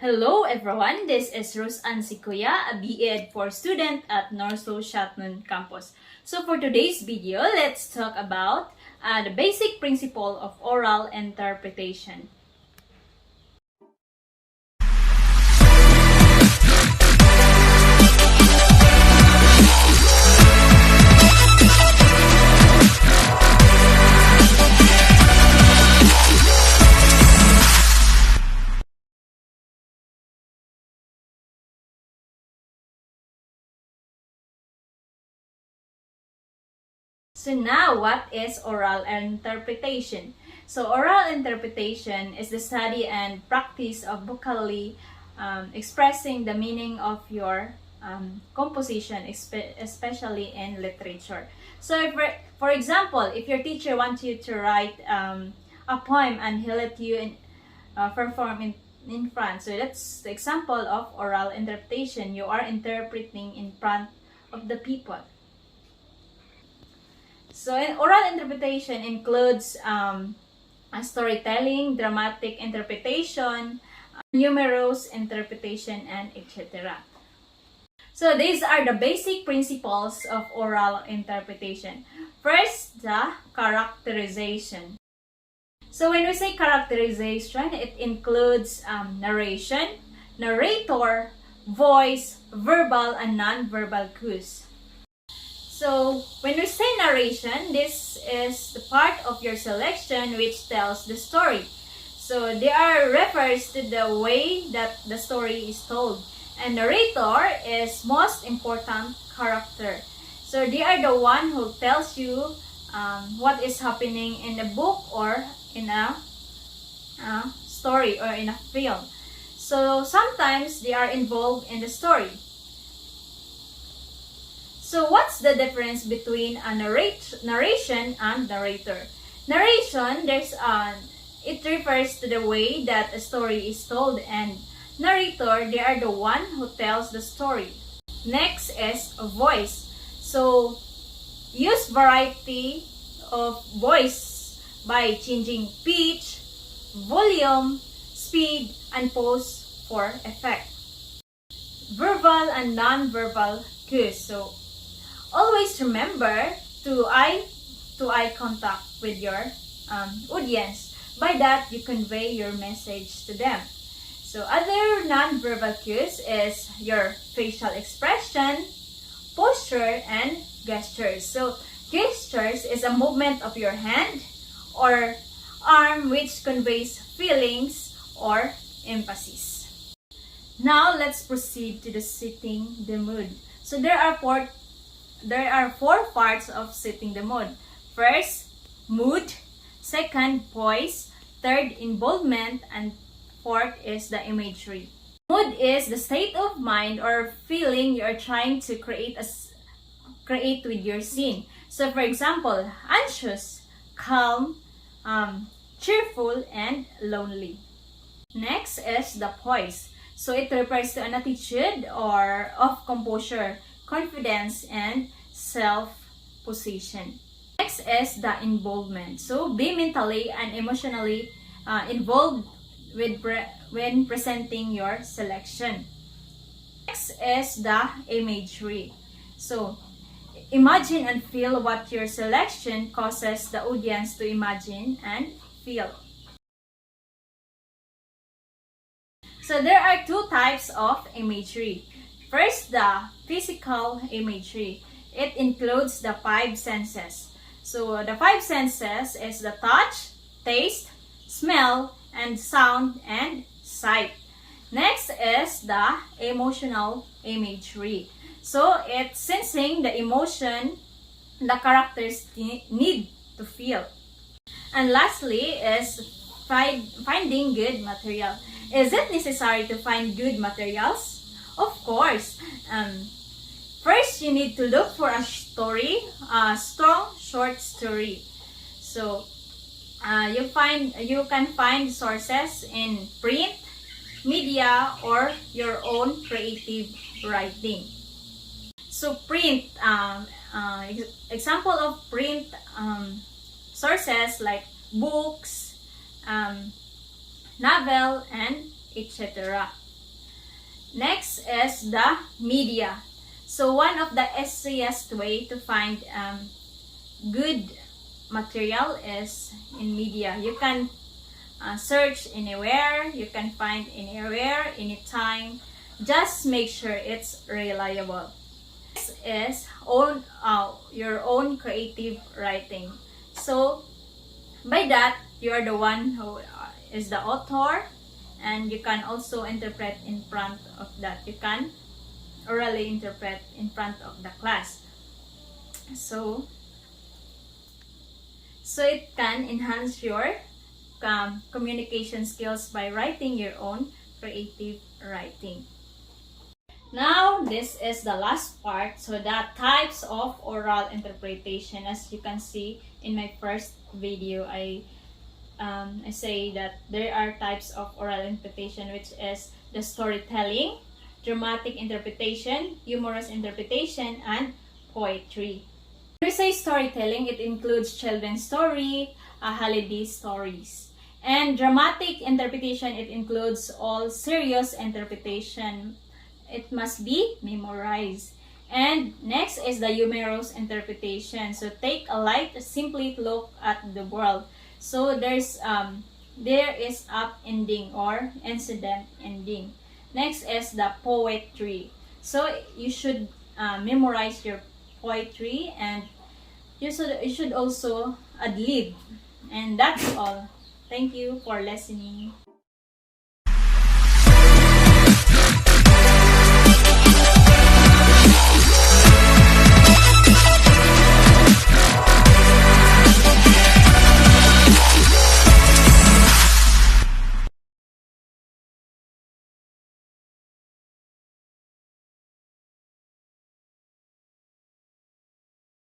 Hello everyone, this is Rose Ansikuya, a B.Ed 4 student at Norso Shatnon campus. So for today's video, let's talk about the basic principle of oral interpretation. So now, what is oral interpretation? So oral interpretation is the study and practice of vocally expressing the meaning of your composition, especially in literature. So for example, if your teacher wants you to write a poem and he let you perform in front, so that's the example of oral interpretation. You are interpreting in front of the people. So, oral interpretation includes storytelling, dramatic interpretation, numerous interpretation, and etc. So, these are the basic principles of oral interpretation. First, the characterization. So, when we say characterization, it includes narration, narrator, voice, verbal, and non-verbal cues. So, when we say narration, this is the part of your selection which tells the story. So, refers to the way that the story is told. And narrator is most important character. So, they are the one who tells you what is happening in the book or in a story or in a film. So, sometimes they are involved in the story. So what's the difference between a narration and narrator? Narration, it refers to the way that a story is told, and narrator, they are the one who tells the story. Next is a voice. So use variety of voice by changing pitch, volume, speed, and pause for effect. Verbal and non-verbal cues. So always remember to eye contact with your audience. By that, you convey your message to them. So other non-verbal cues is your facial expression, posture, and gestures. So gestures is a movement of your hand or arm which conveys feelings or emphasis. Now let's proceed to the setting the mood. So there are four parts of setting the mood. First, mood. Second, poise. Third, involvement. And fourth is the imagery. Mood is the state of mind or feeling you are trying to create with your scene. So for example, anxious, calm, cheerful, and lonely. Next is the poise. So it refers to an attitude of composure, confidence, and self-possession. Next is the involvement. So be mentally and emotionally involved when presenting your selection. Next is the imagery. So imagine and feel what your selection causes the audience to imagine and feel. So there are two types of imagery. First, the physical imagery. It includes the five senses. So the five senses is the touch, taste, smell, and sound, and sight. Next is the emotional imagery. So it's sensing the emotion the characters need to feel. And lastly is finding good material. Is it necessary to find good materials? Of course. First, you need to look for a story, a strong short story. So you can find sources in print, media, or your own creative writing. So print, example of print sources like books, novel, and etc. Next is the media. So one of the easiest way to find good material is in media. You can search anywhere, you can find anywhere, anytime. Just make sure it's reliable. Next is your own creative writing. So by that, you are the one who is the author, and you can also interpret in front of that. You can orally interpret in front of the class. So it can enhance your communication skills by writing your own creative writing. Now, this is the last part. So the types of oral interpretation. As you can see in my first video, I say that there are types of oral interpretation, which is the storytelling, dramatic interpretation, humorous interpretation, and poetry. When we say storytelling, it includes children's story, holiday stories. And dramatic interpretation, it includes all serious interpretation. It must be memorized. And next is the humorous interpretation. So take a light, simply look at the world. So there is up ending or incident ending. Next is the poetry. So you should memorize your poetry, and you should also ad lib. And that's all. Thank you for listening.